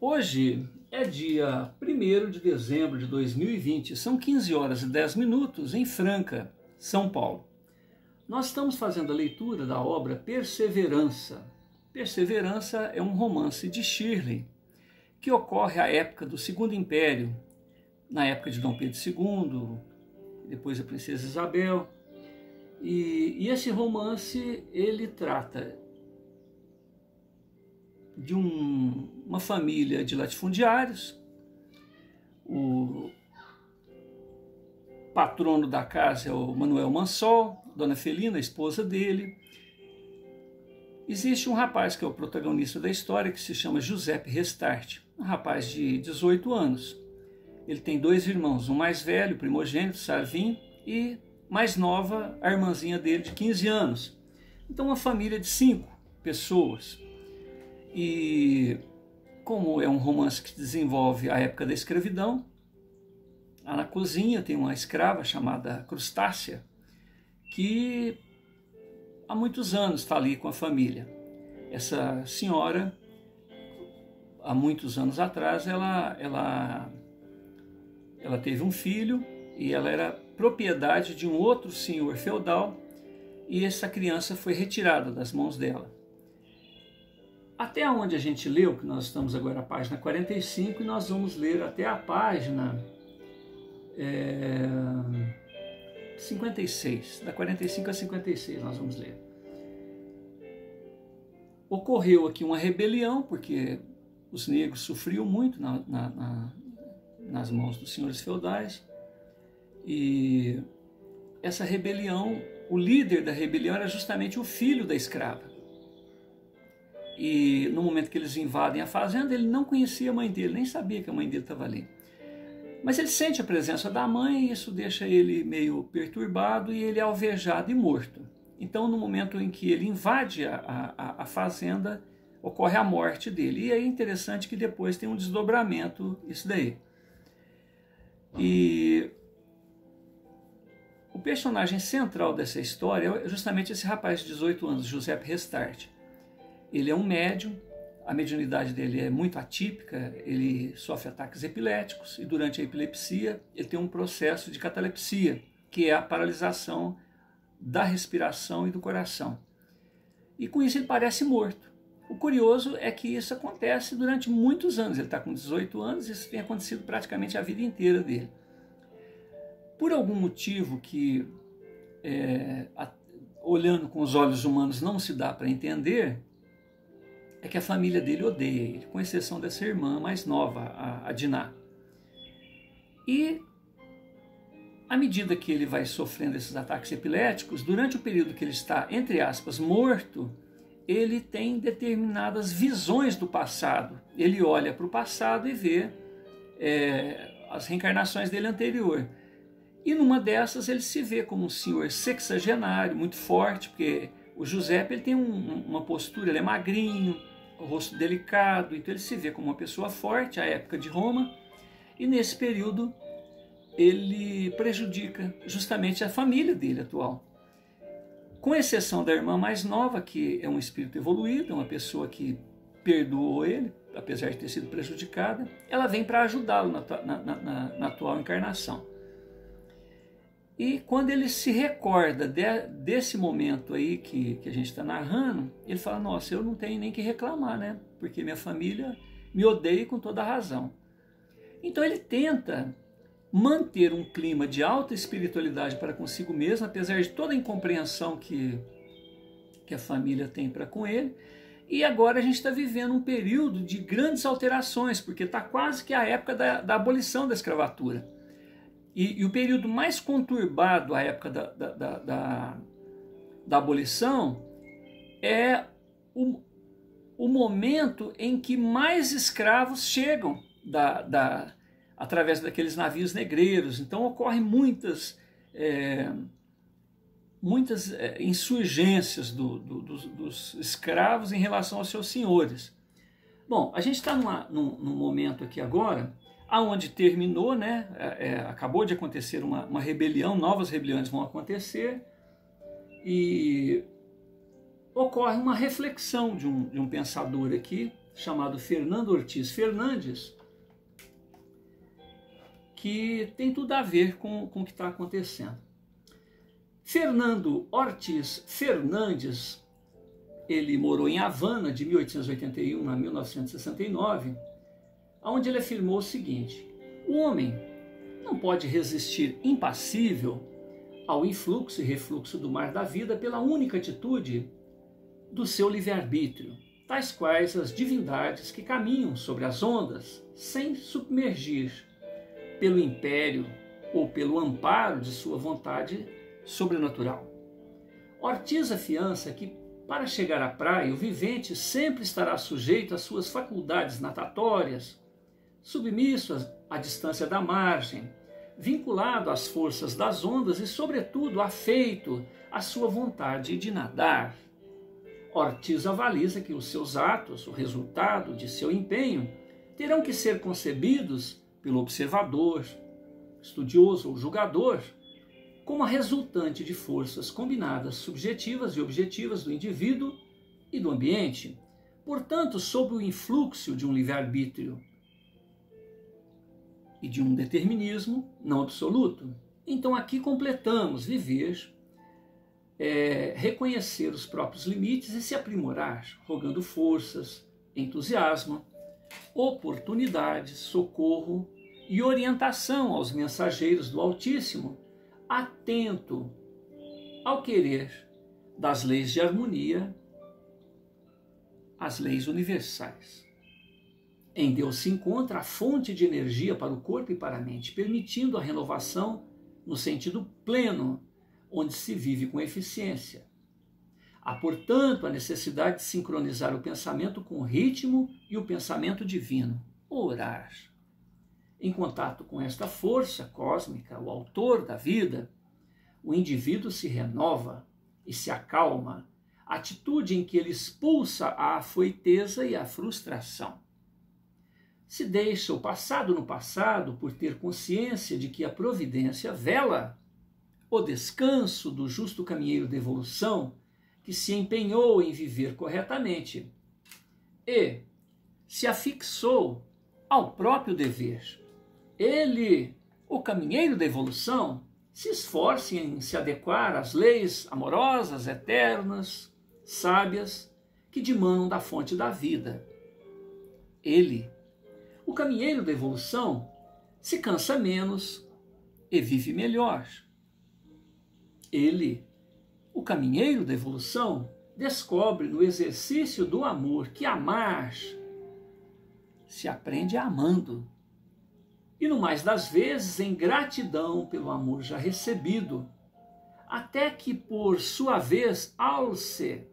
Hoje é dia 1º de dezembro de 2020, são 15 horas e 10 minutos em Franca, São Paulo. Nós estamos fazendo a leitura da obra Perseverança. Perseverança é um romance de Shirley, que ocorre à época do Segundo Império, na época de Dom Pedro II, depois a Princesa Isabel. E esse romance, ele trata de uma família de latifundiários. O patrono da casa é o Manuel Mansol, Dona Felina, a esposa dele. Existe um rapaz que é o protagonista da história, que se chama Giuseppe Restart, um rapaz de 18 anos. Ele tem 2 irmãos, um mais velho, primogênito, Sarvin, e mais nova, a irmãzinha dele de 15 anos. Então uma família de 5 pessoas. E como é um romance que desenvolve a época da escravidão, lá na cozinha tem uma escrava chamada Crustácea, que há muitos anos está ali com a família. Essa senhora, há muitos anos atrás, ela teve um filho e ela era propriedade de um outro senhor feudal, e essa criança foi retirada das mãos dela. Até onde a gente leu, que nós estamos agora na página 45, e nós vamos ler até a página 56, da 45 a 56 nós vamos ler. Ocorreu aqui uma rebelião, porque os negros sofriam muito nas mãos dos senhores feudais, e essa rebelião, o líder da rebelião era justamente o filho da escrava. E no momento que eles invadem a fazenda, ele não conhecia a mãe dele, nem sabia que a mãe dele estava ali. Mas ele sente a presença da mãe e isso deixa ele meio perturbado e ele é alvejado e morto. Então, no momento em que ele invade a fazenda, ocorre a morte dele. E é interessante que depois tem um desdobramento isso daí. E o personagem central dessa história é justamente esse rapaz de 18 anos, Giuseppe Restart. Ele é um médium, a mediunidade dele é muito atípica, ele sofre ataques epiléticos e durante a epilepsia ele tem um processo de catalepsia, que é a paralisação da respiração e do coração. E com isso ele parece morto. O curioso é que isso acontece durante muitos anos, ele está com 18 anos e isso tem acontecido praticamente a vida inteira dele. Por algum motivo que, olhando com os olhos humanos, não se dá para entender, é que a família dele odeia ele, com exceção dessa irmã mais nova, a Diná. E, à medida que ele vai sofrendo esses ataques epiléticos, durante o período que ele está, entre aspas, morto, ele tem determinadas visões do passado. Ele olha para o passado e vê as reencarnações dele anterior. E numa dessas ele se vê como um senhor sexagenário, muito forte, porque o Giuseppe ele tem uma postura, ele é magrinho, o rosto delicado, então ele se vê como uma pessoa forte à época de Roma, e nesse período ele prejudica justamente a família dele atual. Com exceção da irmã mais nova, que é um espírito evoluído, uma pessoa que perdoou ele, apesar de ter sido prejudicada, ela vem para ajudá-lo na atual encarnação. E quando ele se recorda desse momento aí que a gente está narrando, ele fala, nossa, eu não tenho nem que reclamar, né? Porque minha família me odeia com toda a razão. Então ele tenta manter um clima de alta espiritualidade para consigo mesmo, apesar de toda a incompreensão que a família tem para com ele. E agora a gente está vivendo um período de grandes alterações, porque está quase que a época da abolição da escravatura. E o período mais conturbado, a época da abolição, é o momento em que mais escravos chegam através daqueles navios negreiros. Então ocorrem muitas insurgências dos escravos em relação aos seus senhores. Bom, a gente está num momento aqui agora aonde terminou, né? Acabou de acontecer uma rebelião, novas rebeliões vão acontecer e ocorre uma reflexão de um pensador aqui chamado Fernando Ortiz Fernandes, que tem tudo a ver com o que está acontecendo. Fernando Ortiz Fernandes, ele morou em Havana de 1881 a 1969, onde ele afirmou o seguinte: o homem não pode resistir impassível ao influxo e refluxo do mar da vida pela única atitude do seu livre-arbítrio, tais quais as divindades que caminham sobre as ondas sem submergir pelo império ou pelo amparo de sua vontade sobrenatural. Ortiz afiança que, para chegar à praia, o vivente sempre estará sujeito às suas faculdades natatórias, submisso à distância da margem, vinculado às forças das ondas e, sobretudo, afeito à sua vontade de nadar. Ortiz avaliza que os seus atos, o resultado de seu empenho, terão que ser concebidos pelo observador, estudioso ou julgador, como a resultante de forças combinadas subjetivas e objetivas do indivíduo e do ambiente, portanto, sob o influxo de um livre-arbítrio e de um determinismo não absoluto. Então aqui completamos viver, reconhecer os próprios limites e se aprimorar, rogando forças, entusiasmo, oportunidades, socorro e orientação aos mensageiros do Altíssimo, atento ao querer das leis de harmonia, as leis universais. Em Deus se encontra a fonte de energia para o corpo e para a mente, permitindo a renovação no sentido pleno, onde se vive com eficiência. Há, portanto, a necessidade de sincronizar o pensamento com o ritmo e o pensamento divino, orar. Em contato com esta força cósmica, o autor da vida, o indivíduo se renova e se acalma, atitude em que ele expulsa a afoiteza e a frustração. Se deixa o passado no passado por ter consciência de que a providência vela o descanso do justo caminheiro da evolução que se empenhou em viver corretamente e se afixou ao próprio dever. Ele, o caminheiro da evolução, se esforça em se adequar às leis amorosas, eternas, sábias, que dimanam da fonte da vida. Ele, o caminheiro da evolução, se cansa menos e vive melhor. Ele, o caminheiro da evolução, descobre no exercício do amor que amar se aprende amando. E no mais das vezes em gratidão pelo amor já recebido, até que por sua vez alce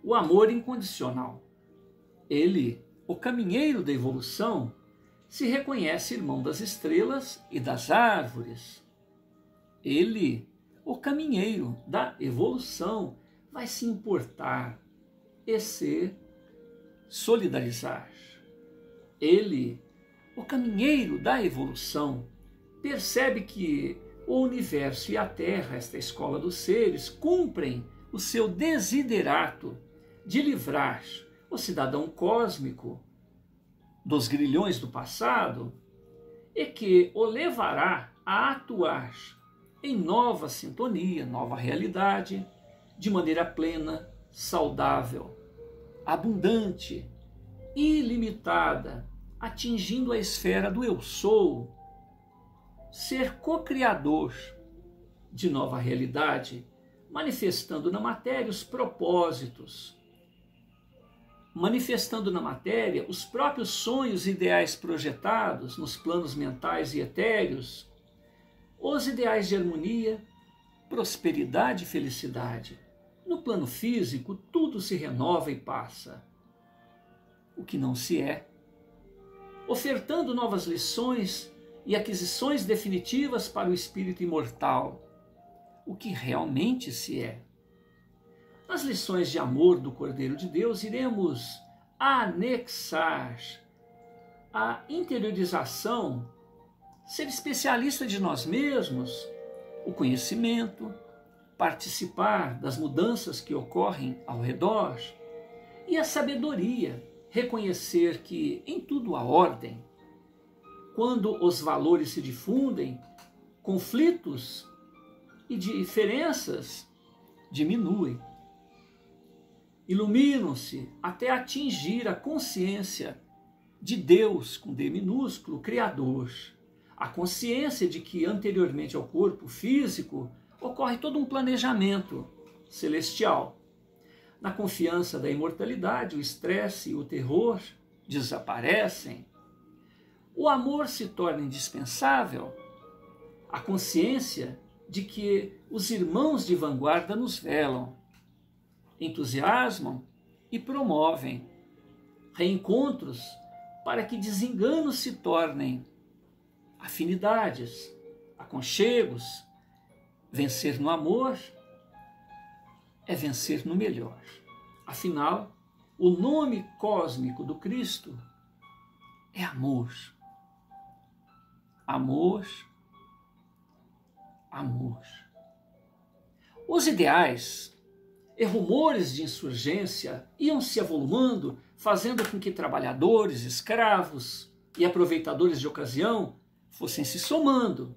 o amor incondicional. Ele, o caminheiro da evolução, se reconhece irmão das estrelas e das árvores. Ele, o caminheiro da evolução, vai se importar e se solidarizar. Ele, o caminheiro da evolução, percebe que o universo e a Terra, esta escola dos seres, cumprem o seu desiderato de livrar o cidadão cósmico dos grilhões do passado e que o levará a atuar em nova sintonia, nova realidade, de maneira plena, saudável, abundante, ilimitada, atingindo a esfera do eu sou, ser co-criador de nova realidade, manifestando na matéria os propósitos, manifestando na matéria os próprios sonhos e ideais projetados nos planos mentais e etéreos, os ideais de harmonia, prosperidade e felicidade. No plano físico, tudo se renova e passa. O que não se é, ofertando novas lições e aquisições definitivas para o espírito imortal, o que realmente se é. Nas lições de amor do Cordeiro de Deus, iremos anexar a interiorização, ser especialista de nós mesmos, o conhecimento, participar das mudanças que ocorrem ao redor, e a sabedoria, reconhecer que em tudo há ordem. Quando os valores se difundem, conflitos e diferenças diminuem. Iluminam-se até atingir a consciência de Deus, com D minúsculo, Criador. A consciência de que anteriormente ao corpo físico ocorre todo um planejamento celestial. Na confiança da imortalidade, o estresse e o terror desaparecem. O amor se torna indispensável. A consciência de que os irmãos de vanguarda nos velam, entusiasmam e promovem reencontros para que desenganos se tornem afinidades, aconchegos. Vencer no amor é vencer no melhor. Afinal, o nome cósmico do Cristo é amor. Amor, amor. Os ideais e rumores de insurgência iam se avolumando, fazendo com que trabalhadores, escravos e aproveitadores de ocasião fossem se somando.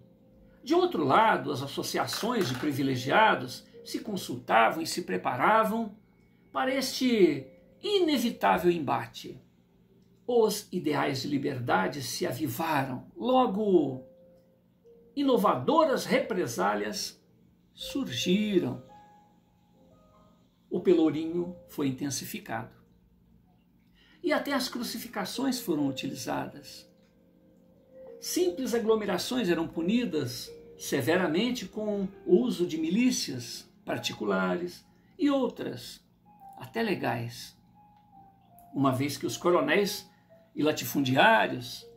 De outro lado, as associações de privilegiados se consultavam e se preparavam para este inevitável embate. Os ideais de liberdade se avivaram, logo inovadoras represálias surgiram. O pelourinho foi intensificado. E até as crucificações foram utilizadas. Simples aglomerações eram punidas severamente com o uso de milícias particulares e outras, até legais, uma vez que os coronéis e latifundiários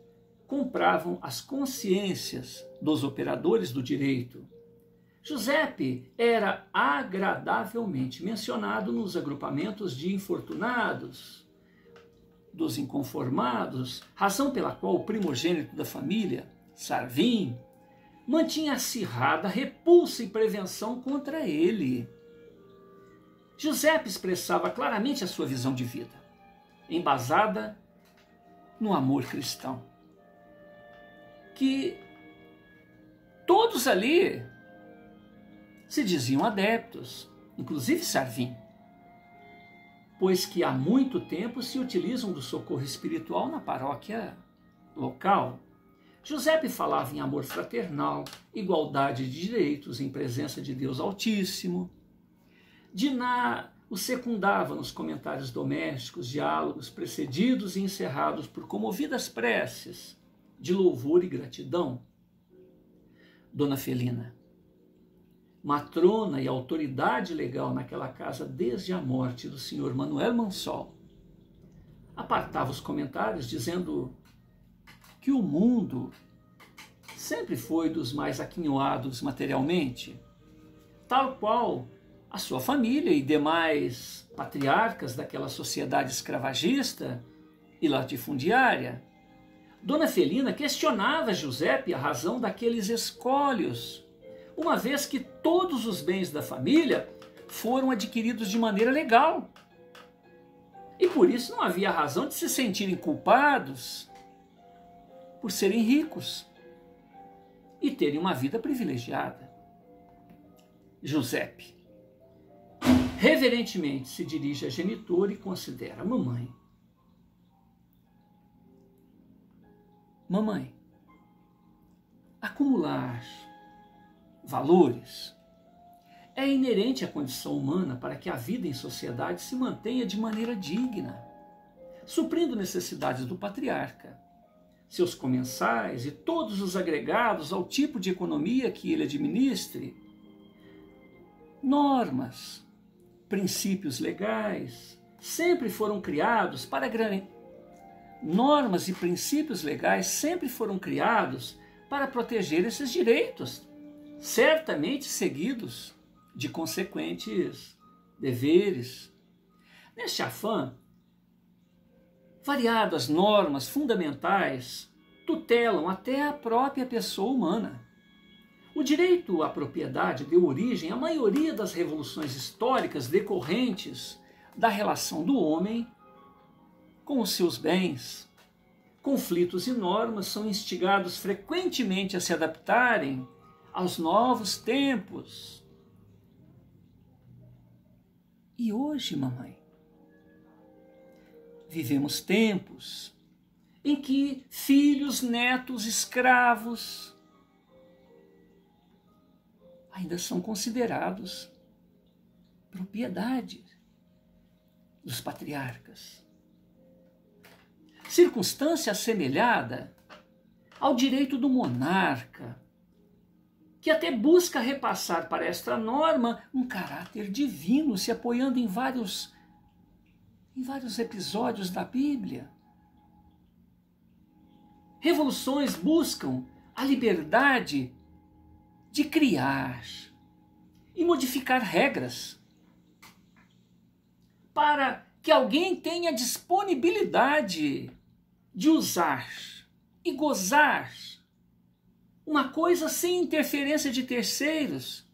compravam as consciências dos operadores do direito. Giuseppe era agradavelmente mencionado nos agrupamentos de infortunados, dos inconformados, razão pela qual o primogênito da família, Sarvin, mantinha acirrada repulsa e prevenção contra ele. Giuseppe expressava claramente a sua visão de vida, embasada no amor cristão, que todos ali se diziam adeptos, inclusive Sarvin, pois que há muito tempo se utilizam do socorro espiritual na paróquia local. Giuseppe falava em amor fraternal, igualdade de direitos em presença de Deus Altíssimo. Diná o secundava nos comentários domésticos, diálogos precedidos e encerrados por comovidas preces de louvor e gratidão. Dona Felina, matrona e autoridade legal naquela casa desde a morte do senhor Manuel Mansol, apartava os comentários dizendo que o mundo sempre foi dos mais aquinhoados materialmente, tal qual a sua família e demais patriarcas daquela sociedade escravagista e latifundiária. Dona Felina questionava Giuseppe a razão daqueles escólios, uma vez que todos os bens da família foram adquiridos de maneira legal. E por isso não havia razão de se sentirem culpados por serem ricos e terem uma vida privilegiada. Giuseppe reverentemente se dirige à genitora e considera: mamãe, mamãe, acumular valores é inerente à condição humana para que a vida em sociedade se mantenha de maneira digna, suprindo necessidades do patriarca, seus comensais e todos os agregados ao tipo de economia que ele administre. Normas, princípios legais sempre foram criados para normas e princípios legais sempre foram criados para proteger esses direitos, certamente seguidos de consequentes deveres. Neste afã, variadas normas fundamentais tutelam até a própria pessoa humana. O direito à propriedade deu origem à maioria das revoluções históricas decorrentes da relação do homem com os seus bens. Conflitos e normas são instigados frequentemente a se adaptarem aos novos tempos. E hoje, mamãe, vivemos tempos em que filhos, netos, escravos ainda são considerados propriedade dos patriarcas. Circunstância assemelhada ao direito do monarca, que até busca repassar para esta norma um caráter divino, se apoiando em vários episódios da Bíblia. Revoluções buscam a liberdade de criar e modificar regras para que alguém tenha disponibilidade de usar e gozar uma coisa sem interferência de terceiros.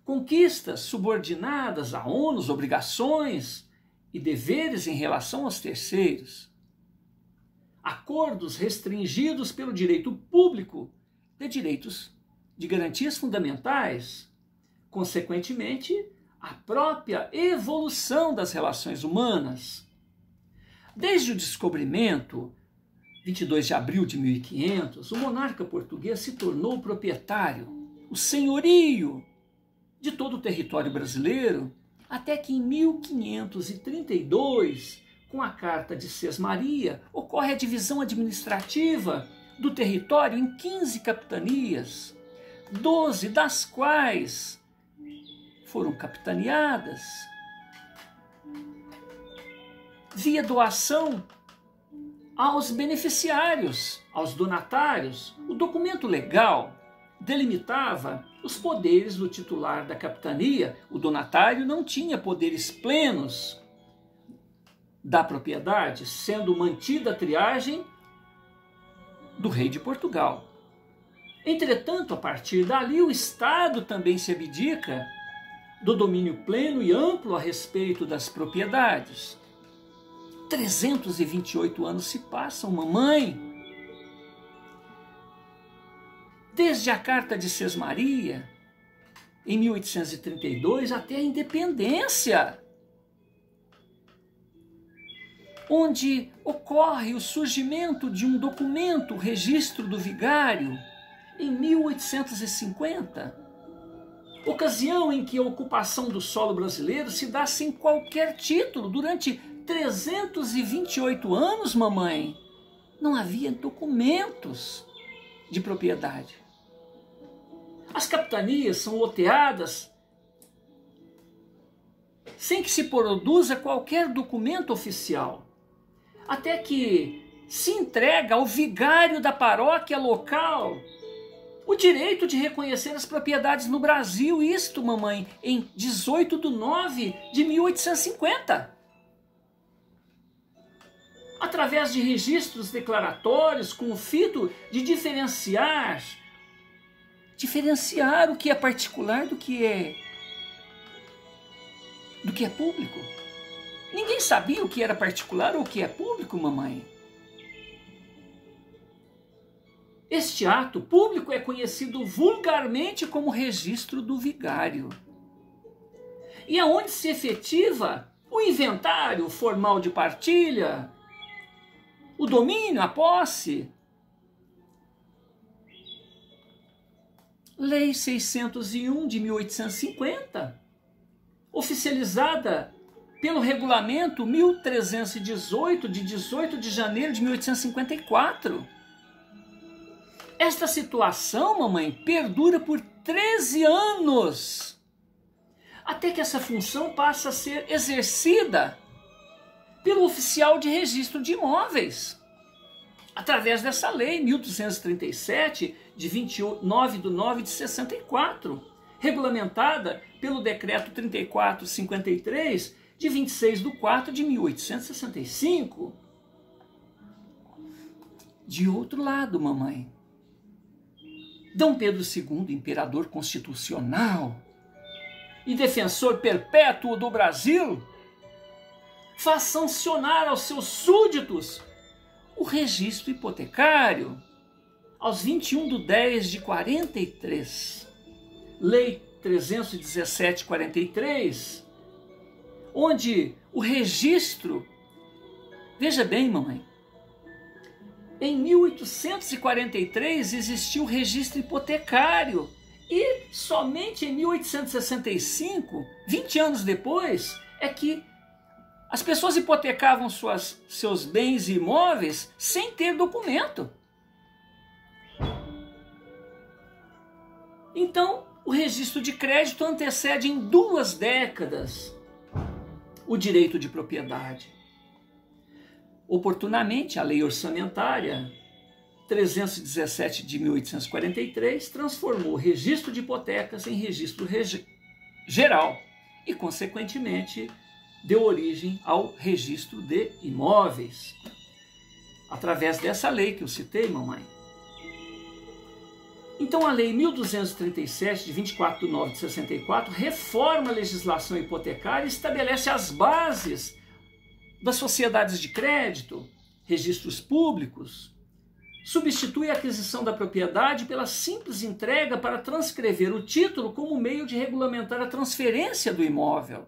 Conquistas subordinadas a ônus, obrigações e deveres em relação aos terceiros. Acordos restringidos pelo direito público de direitos de garantias fundamentais. Consequentemente, a própria evolução das relações humanas. Desde o descobrimento, 22 de abril de 1500, o monarca português se tornou o proprietário, o senhorio de todo o território brasileiro, até que em 1532, com a Carta de Sesmaria, ocorre a divisão administrativa do território em 15 capitanias, 12 das quais foram capitaneadas via doação aos beneficiários, aos donatários. O documento legal delimitava os poderes do titular da capitania. O donatário não tinha poderes plenos da propriedade, sendo mantida a triagem do rei de Portugal. Entretanto, a partir dali, o Estado também se abdica do domínio pleno e amplo a respeito das propriedades. 328 anos se passam, mamãe. Desde a Carta de Sesmaria, em 1832, até a independência, onde ocorre o surgimento de um documento, o Registro do Vigário, em 1850, ocasião em que a ocupação do solo brasileiro se dá sem qualquer título. Durante 328 anos, mamãe, não havia documentos de propriedade. As capitanias são loteadas sem que se produza qualquer documento oficial, até que se entrega ao vigário da paróquia local o direito de reconhecer as propriedades no Brasil. Isto, mamãe, em 18 de 9 de 1850. Através de registros declaratórios com o fito de diferenciar o que é particular do que é público. Ninguém sabia o que era particular ou o que é público, mamãe. Este ato público é conhecido vulgarmente como registro do vigário. E é onde se efetiva o inventário formal de partilha, o domínio, a posse. Lei 601 de 1850, oficializada pelo Regulamento 1318 de 18 de janeiro de 1854. Esta situação, mamãe, perdura por 13 anos, até que essa função passa a ser exercida pelo oficial de registro de imóveis, através dessa lei 1237, de 29 de 9 de 64, regulamentada pelo decreto 3453, de 26 de 4 de 1865. De outro lado, mamãe, Dom Pedro II, imperador constitucional e defensor perpétuo do Brasil, faz sancionar aos seus súditos o registro hipotecário aos 21/10/43, Lei 317/43, onde o registro, veja bem, mamãe, em 1843 existiu o registro hipotecário e somente em 1865, 20 anos depois, é que as pessoas hipotecavam seus bens e imóveis sem ter documento. Então, o registro de crédito antecede em 2 décadas o direito de propriedade. Oportunamente, a Lei Orçamentária 317 de 1843 transformou o registro de hipotecas em registro geral e, consequentemente, deu origem ao registro de imóveis, através dessa lei que eu citei, mamãe. Então, a Lei 1237, de 24 de 9 de 64, reforma a legislação hipotecária e estabelece as bases das sociedades de crédito, registros públicos, substitui a aquisição da propriedade pela simples entrega para transcrever o título como meio de regulamentar a transferência do imóvel.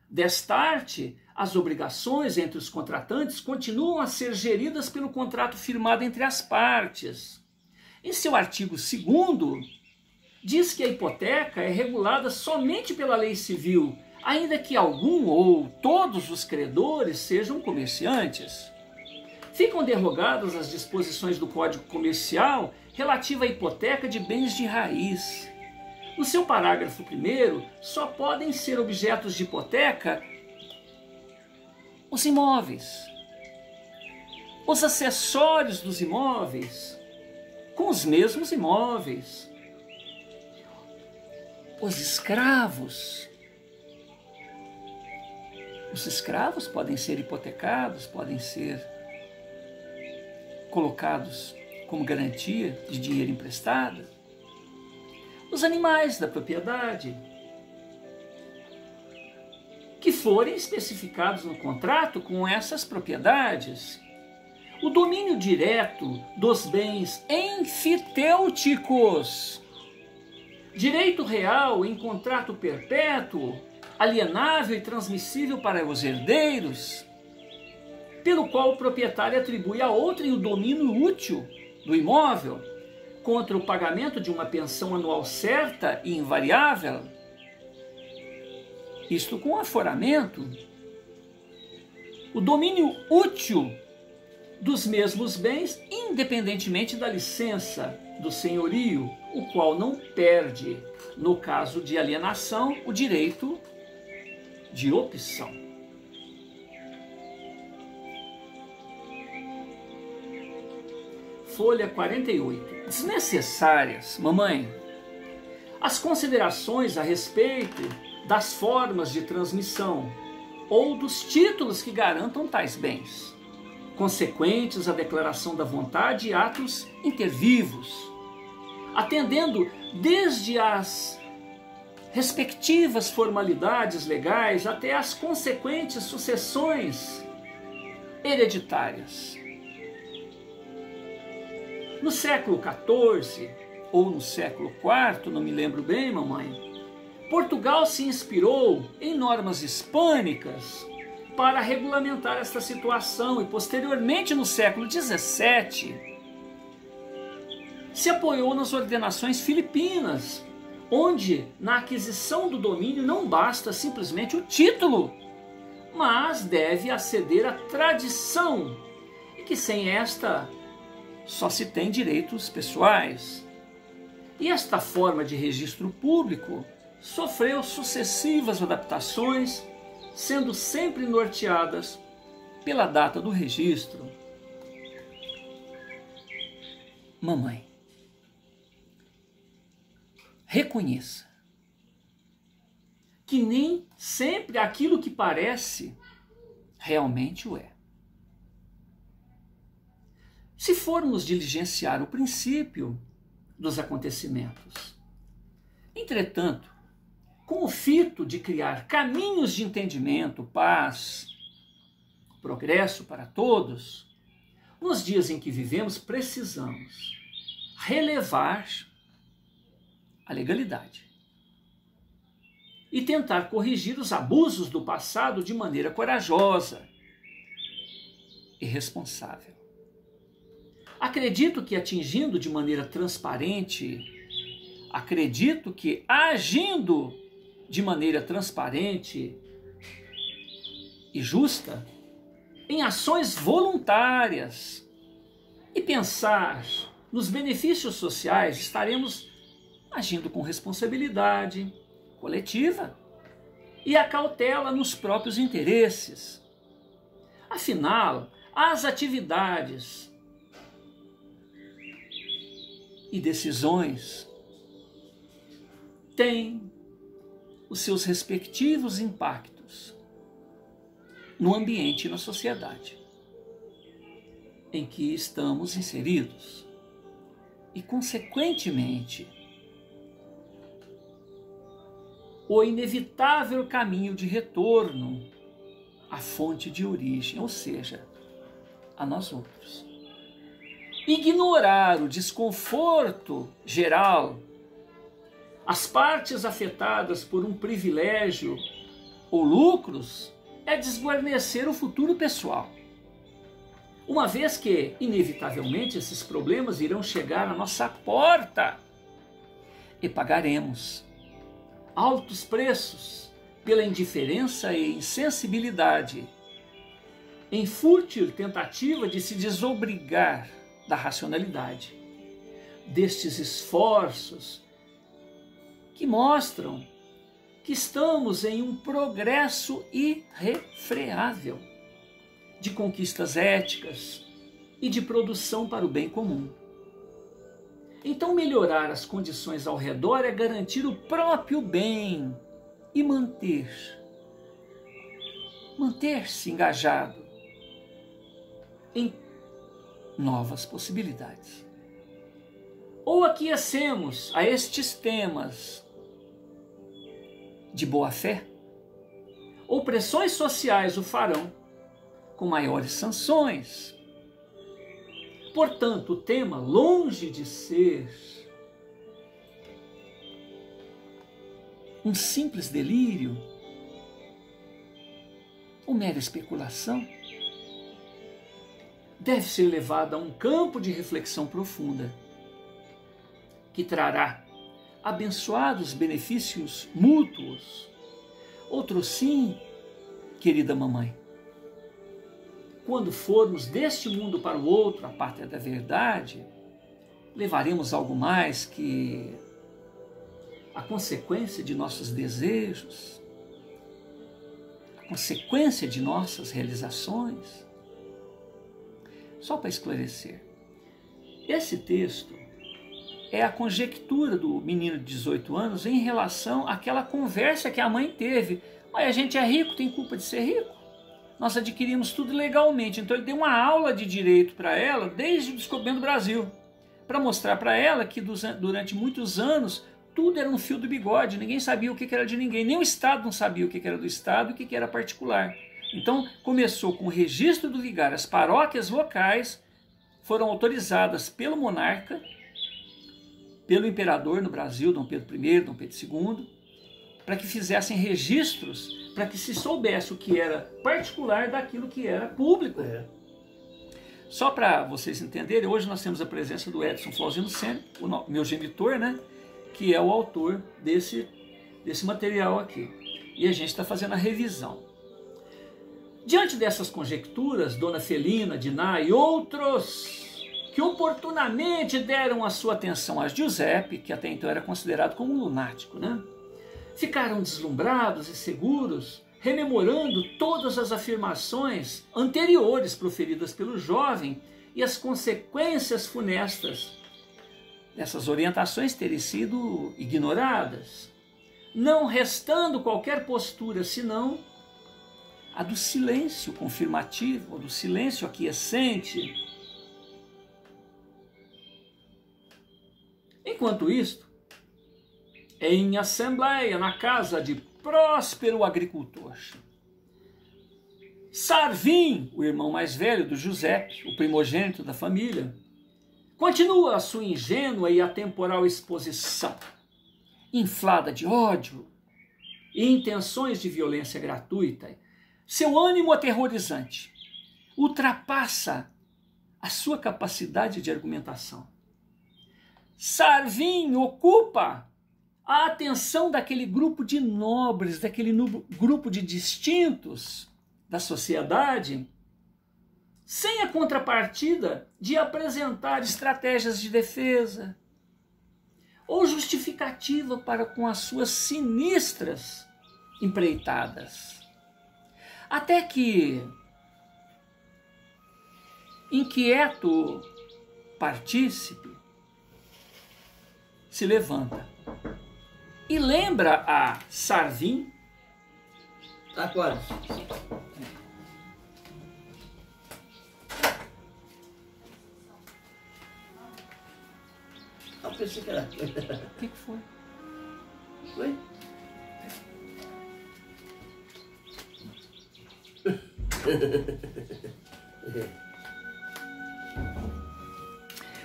Destarte, as obrigações entre os contratantes continuam a ser geridas pelo contrato firmado entre as partes. Em seu artigo 2º, diz que a hipoteca é regulada somente pela lei civil, ainda que algum ou todos os credores sejam comerciantes. Ficam derrogadas as disposições do Código Comercial relativa à hipoteca de bens de raiz. No seu parágrafo 1º, só podem ser objetos de hipoteca os imóveis, os acessórios dos imóveis, com os mesmos imóveis, os escravos. Os escravos podem ser hipotecados, podem ser colocados como garantia de dinheiro emprestado. Os animais da propriedade, que forem especificados no contrato com essas propriedades. O domínio direto dos bens enfitêuticos, direito real em contrato perpétuo, alienável e transmissível para os herdeiros, pelo qual o proprietário atribui a outrem o domínio útil do imóvel contra o pagamento de uma pensão anual certa e invariável, isto com aforamento. O domínio útil dos mesmos bens, independentemente da licença do senhorio, o qual não perde, no caso de alienação, o direito de opção. Folha 48. Desnecessárias, mamãe, as considerações a respeito das formas de transmissão ou dos títulos que garantam tais bens, consequentes à declaração da vontade e atos intervivos, atendendo desde as respectivas formalidades legais até as consequentes sucessões hereditárias. No século XIV ou no século IV, não me lembro bem, mamãe, Portugal se inspirou em normas hispânicas para regulamentar esta situação e, posteriormente, no século XVII, se apoiou nas ordenações filipinas, onde, na aquisição do domínio, não basta simplesmente o título, mas deve aceder à tradição, e que sem esta só se tem direitos pessoais. E esta forma de registro público sofreu sucessivas adaptações, sendo sempre norteadas pela data do registro. Mamãe, reconheça que nem sempre aquilo que parece realmente o é. se formos diligenciar o princípio dos acontecimentos. Entretanto, com o fito de criar caminhos de entendimento, paz, progresso para todos, nos dias em que vivemos, precisamos relevar a legalidade e tentar corrigir os abusos do passado de maneira corajosa e responsável. Acredito que atingindo de maneira transparente, acredito que agindo de maneira transparente e justa, em ações voluntárias e pensar nos benefícios sociais, estaremos agindo com responsabilidade coletiva e a cautela nos próprios interesses. Afinal, as atividades e decisões têm os seus respectivos impactos no ambiente e na sociedade em que estamos inseridos e, consequentemente, o inevitável caminho de retorno à fonte de origem, ou seja, a nós outros. Ignorar o desconforto geral, as partes afetadas por um privilégio ou lucros, é desguarnecer o futuro pessoal. Uma vez que, inevitavelmente, esses problemas irão chegar à nossa porta e pagaremos altos preços pela indiferença e insensibilidade, em fútil tentativa de se desobrigar da racionalidade, destes esforços que mostram que estamos em um progresso irrefreável de conquistas éticas e de produção para o bem comum. Então, melhorar as condições ao redor é garantir o próprio bem e manter-se engajado em novas possibilidades. Ou aquecemos a estes temas de boa fé, ou pressões sociais o farão com maiores sanções. Portanto, o tema, longe de ser um simples delírio ou mera especulação, deve ser levado a um campo de reflexão profunda, que trará abençoados benefícios mútuos. Outro sim, querida mamãe, quando formos deste mundo para o outro, a pátria da verdade, levaremos algo mais que a consequência de nossos desejos, a consequência de nossas realizações. Só para esclarecer, esse texto é a conjectura do menino de 18 anos em relação àquela conversa que a mãe teve. Olha, a gente é rico, tem culpa de ser rico? Nós adquirimos tudo legalmente. Então ele deu uma aula de direito para ela desde o descobrimento do Brasil, para mostrar para ela que durante muitos anos tudo era um fio do bigode, ninguém sabia o que era de ninguém, nem o Estado não sabia o que era do Estado e o que era particular. Então começou com o registro do vigário. As paróquias locais foram autorizadas pelo monarca, pelo imperador no Brasil, Dom Pedro I, Dom Pedro II, para que fizessem registros, para que se soubesse o que era particular daquilo que era público. Só para vocês entenderem, hoje nós temos a presença do Edson Flauzino Sênior, o meu genitor, né, que é o autor desse material aqui. E a gente está fazendo a revisão. Diante dessas conjecturas, Dona Felina, Diná e outros que oportunamente deram a sua atenção a Giuseppe, que até então era considerado como um lunático, né? Ficaram deslumbrados e seguros, rememorando todas as afirmações anteriores proferidas pelo jovem e as consequências funestas dessas orientações terem sido ignoradas, não restando qualquer postura senão a do silêncio confirmativo, do silêncio aquiescente, Enquanto isto, em assembleia na casa de próspero agricultor, Sarvim, o irmão mais velho do José, o primogênito da família, continua a sua ingênua e atemporal exposição, inflada de ódio e intenções de violência gratuita. Seu ânimo aterrorizante ultrapassa a sua capacidade de argumentação. Sarvim ocupa a atenção daquele grupo de nobres, daquele grupo de distintos da sociedade, sem a contrapartida de apresentar estratégias de defesa ou justificativa para com as suas sinistras empreitadas. Até que, inquieto partícipe, se levanta e lembra a Sarvim. Acorda. Eu pensei que era. O que foi? Oi?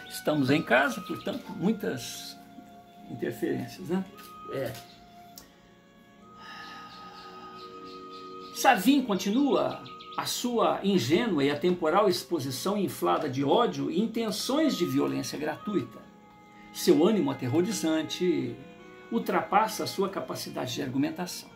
Estamos em casa, portanto, muitas interferências, né? É. Sarvim continua a sua ingênua e atemporal exposição inflada de ódio e intenções de violência gratuita. Seu ânimo aterrorizante ultrapassa a sua capacidade de argumentação.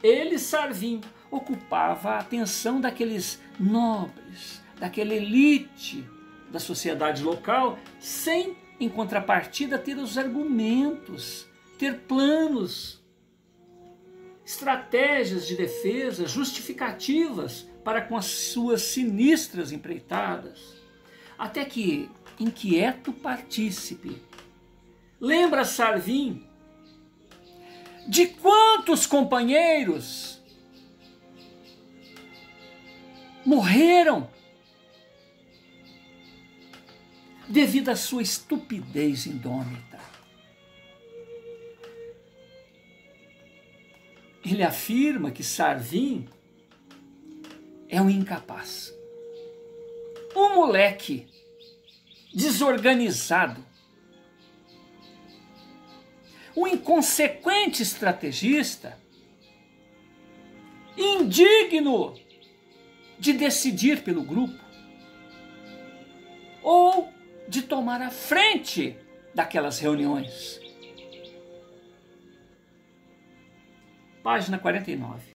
Ele, Sarvim, ocupava a atenção daqueles nobres, daquela elite da sociedade local, sem, em contrapartida, ter os argumentos, ter planos, estratégias de defesa, justificativas para com as suas sinistras empreitadas. Até que, inquieto partícipe, lembra Sarvim de quantos companheiros morreram devido à sua estupidez indômita. Ele afirma que Sarvim é um incapaz, um moleque desorganizado, um inconsequente estrategista, indigno de decidir pelo grupo ou de tomar a frente daquelas reuniões. Página 49.